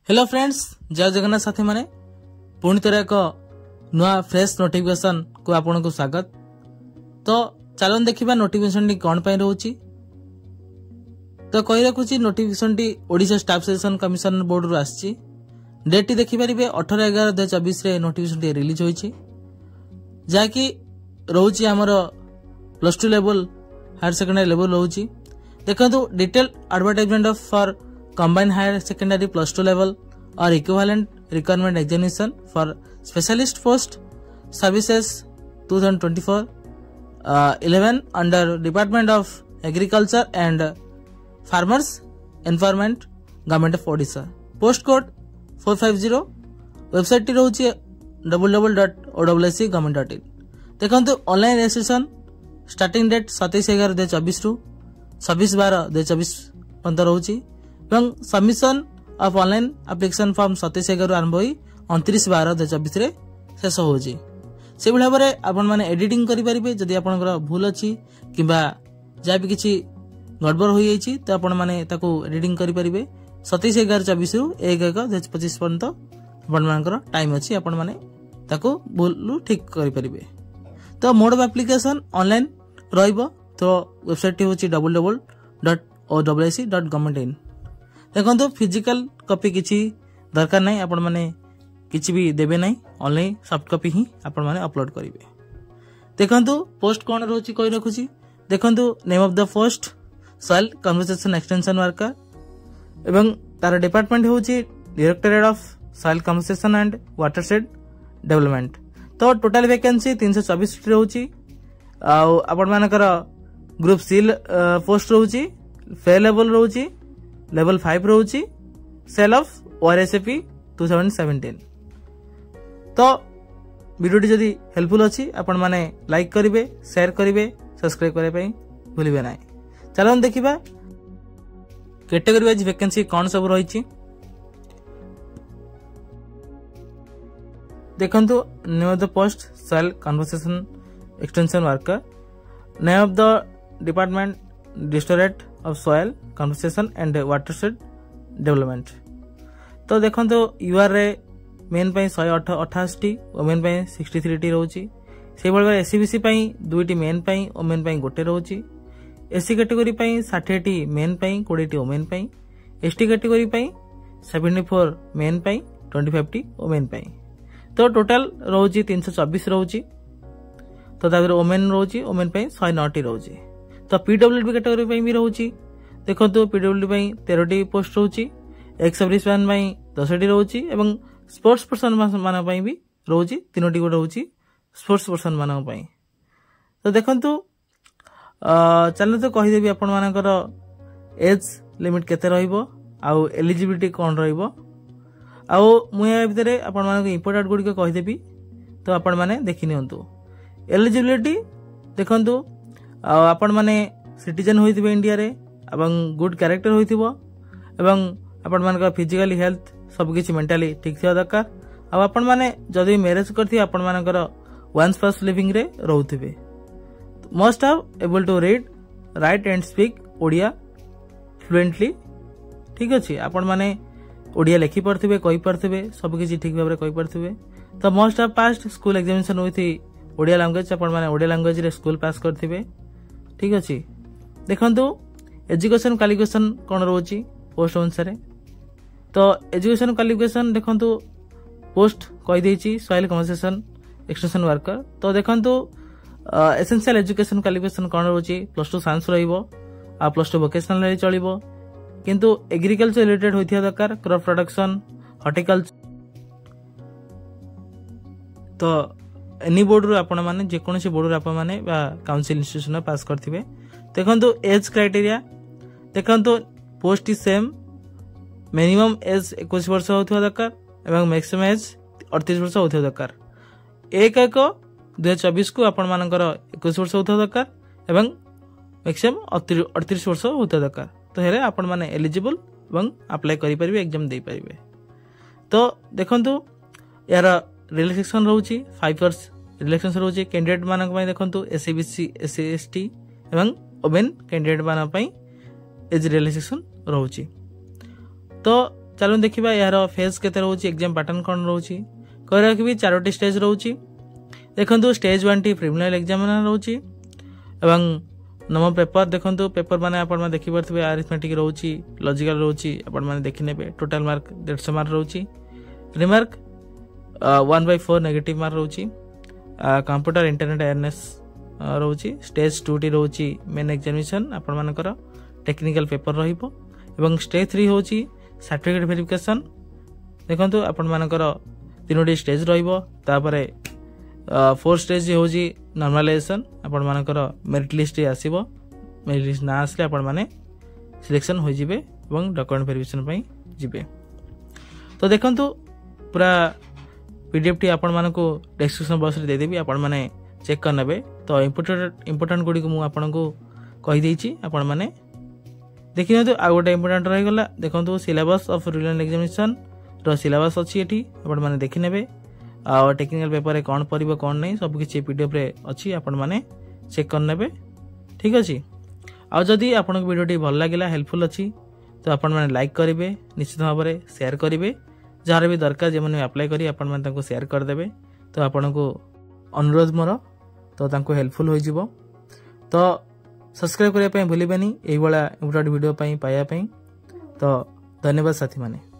Hello friends, जय जगन्नाथ साथी माने पुणी थोड़ा एक नुआ फ्रेश नोटिफिकेशन को आपन को स्वागत। तो चलन देखिबा नोटिफिकेशन टी कोन पय रहउची। तो कहि रखुची नोटिफिकेशन टी Odisha staff selection commission board रु आछि। डेट टी देखि परिबे 18/11/2024 रे नोटिफिकेशन टी रिलीज होईची, जाकी रहउची हमर +2 लेवल हायर सेकेंडरी लेवल रहउची। देखंतु detail advertisement of for combined higher secondary +2 level or equivalent requirement examination for specialist post services 2024 11 under Department of Agriculture and Farmers Environment Government of Odisha, post code 450। Website टी रहउची www.owsc.government.in। देखंतु online registration starting date 27/11/2024 रु 26/12/2024 पर्यंत रहउची এবং submission of online application form 27/11 आरंभ होई 29/12/2024 रे शेष होजी। से भली भाबरे आपण माने एडिटिंग करि परिबे। जदि आपनकर भूल अछि किबा जा भी किछि गड़बड़ होई जाइछि त आपण माने ताको एडिटिंग करि परिबे। 27/11/2024 रु 1/1/2025 पर्यंत आपण मानकर टाइम अछि, आपण माने ताको भूल ठीक करि परिबे। तो मोड ऑफ एप्लिकेशन ऑनलाइन रहइबो। तो वेबसाइट टी होछि www.owsc.government.in। देखो फिजिकल कॉपी किसी दरकार नहीं, आपण माने किसी भी देबे नहीं, ऑनलाइन सॉफ्ट कॉपी ही आपण माने अपलोड करिवे। देखंतु पोस्ट कोन रहउची कहि रखुची। देखंतु name of the post soil conversation extension worker एवं तार डिपार्टमेंट होची directorate of soil conversation and watershed development. तो टोटल वैकेंसी 324 रहउची। आपण मानकर ग्रुप सी पोस्ट रहउची, फेयर लेवल रहउची, लेवल 5 रहउची, सेल ऑफ ORSAP 2017। तो वीडियो टी जदि हेल्पफुल अछि आपण माने लाइक करिवे, शेयर करिवे, सब्सक्राइब करे पई भूलिबे नाही। चलन देखिबा कैटेगरी वाइज वैकेंसी कोन सब रहिछि। देखंतु name of the post soil conversation extension worker, name of the department directorate of soil conversation and watershed development. तो देखंतु यूआर रे मेन पई 188 टी, वुमेन पई 63 टी रहउची। से बळबा एससीबीसी पई 2 टी मेन पई, वुमेन पई गोटे रहउची। एससी कैटेगरी पई 60 टी मेन पई, 20 टी वुमेन पई। एसटी कैटेगरी पई 74 मेन पई, 25 टी वुमेन पई। तो टोटल रहउची 324 रहउची। तो तागर वुमेन रहउची, वुमेन पई 109 टी रहउची। तो पीडब्ल्यूडी कैटेगरी पई भी रहउची। देखंतु पीडब्ल्यूडी पई 13 टी पोस्ट रहउची, एक्स सर्विसमैन पई 10 टी रहउची एवं स्पोर्ट्स पर्सन मान पई भी रहउची, 3 टी गोटे रहउची स्पोर्ट्स पर्सन मान पई। तो देखंतु चलो तो कहि देबी आपण मानकर एज लिमिट केते रहइबो आ एलिजिबिलिटी कोन रहइबो। आ मु ए भितरे आपण मानक इंपोर्टेंट गुडी को कहि देबी, तो आपण माने देखि नियंतु। एलिजिबिलिटी देखंतु आपण माने सिटीजन होइथिबे इंडिया रे एवं गुड कैरेक्टर होइथिबो एवं आपण मानका फिजिकली हेल्थ सब किछि मेंटली ठीक थिया दरकार। आ आपण माने जदि मैरिज करथि आपण मानकर वंस फर्स्ट लिविंग रे रहउथिबे। Must have able to read write and speak Odia fluently. ठीक अछि, आपण माने ओडिया लिखि परथिबे, कहि परथिबे, सब किछि ठीक भाबरे कहि परथिबे। तो must have passed school examination with Odia language, आपण माने ओडिया लैंग्वेज रे स्कूल पास करथिबे। ठीक अछि। देखंतु एजुकेशन क्वालिफिकेशन कोन रहउची पोस्ट अनुसार। तो एजुकेशन क्वालिफिकेशन देखंतु पोस्ट कहि देछि सॉइल कन्वर्सेशन एक्सटेंशन वर्कर। तो देखंतु एसेंशियल एजुकेशन क्वालिफिकेशन कोन रहउची +2 साइंस रहइबो आ +2 वोकेशनल रे चलिबो, किंतु एग्रीकल्चर रिलेटेड होइथिया दरकार, क्रॉप प्रोडक्शन, हॉर्टिकल्चर। तो एनी बोर्ड रो आपण माने जे कोनोसी बोर्ड रो आपण माने बा काउंसिल इंस्टीट्यूशन पास करथिबे। देखंतु एज क्राइटेरिया देखंतु post is same, minimum age 21 वर्ष होथिबा दरकार एवं मैक्सिमम एज 38 वर्ष होथिबा दरकार। 1/1/2024 को आपण मानकर 21 वर्ष होथिबा दरकार एवं मैक्सिमम 38 वर्ष होथिबा दरकार। तो हेले आपण माने एलिजिबल एवं अप्लाई करि परिबे, एग्जाम दे परिबे। तो देखंतु यार रिलैक्सेशन रहउची 5 इयर्स रिलैक्सेशन रहउची कैंडिडेट मानक पई। देखंतु एससीबीसी, एससी/एसटी एवं वुमेन कैंडिडेट मान पई एज रिलैक्सेशन रहउची। तो चलो देखा यार फेज के रोचे एग्जाम पैटर्न कौन रोचे कह भी 4टी स्टेज रोचे देखो स्टेज 1 टी प्रिलिमिनरी एग्जाम रोचे नंबर पेपर देखो पेपर माने आपण देखि परथबे अरिथमेटिक रोची लॉजिकल रोची आपण माने देखि नेबे टोटल मार्क 150 मार्क रोची रिमार्क 1/4 नेगेटिव मार्क रोची कंप्यूटर इंटरनेट अवेयरनेस रोची स्टेज 2 टी रोची मेन एग्जामिनेशन आपण मानकर टेक्निकल पेपर रहिबो एवं स्टेज 3 होची सर्टिफिकेट वेरिफिकेशन देखंतु आपण मानकर 3टी स्टेज रहिबो तापरे 4 स्टेज होची नॉर्मलाइजेशन आपण मानकर मेरिट लिस्ट आसीबो मेरिट लिस्ट ना आसले आपण माने सिलेक्शन हो जिवे एवं डॉक्यूमेंट वेरिफिकेशन पई जिवे तो देखंतु पूरा पीडीएफ टी आपण मानको डिस्क्रिप्शन बॉक्स रे दे देबी आपण माने चेक कर नेबे तो इंपोर्टेंट गुडी को मु आपण को कहि देछि आपण माने देखि तो आ गोटे इंपोर्टेंट रहि गला देखंतु सिलेबस ऑफ रूरल एग्जामिनेशन रो सिलेबस अछि एठी आपण माने देखि नेबे आ टेक्निकल पेपर कौन पड़ो कौन नहीं सब किसी पीडीएफ रे अच्छी आपण माने चेक कर नेबे ठीक अच्छे आदि आपण वीडियो भल लगे हेल्पफुल अच्छी तो आपण माने लाइक करेंगे निश्चित भाव में शेयर करेंगे जार भी दरकार जो मैंने अप्लाई करी आपण माने शेयर करदे तो आपण को अनुरोध मोर तो हेल्पफुल हो तो सब्सक्राइब करने भूलें यही इम्पोर्टेंट वीडियो पाइबा तो धन्यवाद साथी माने।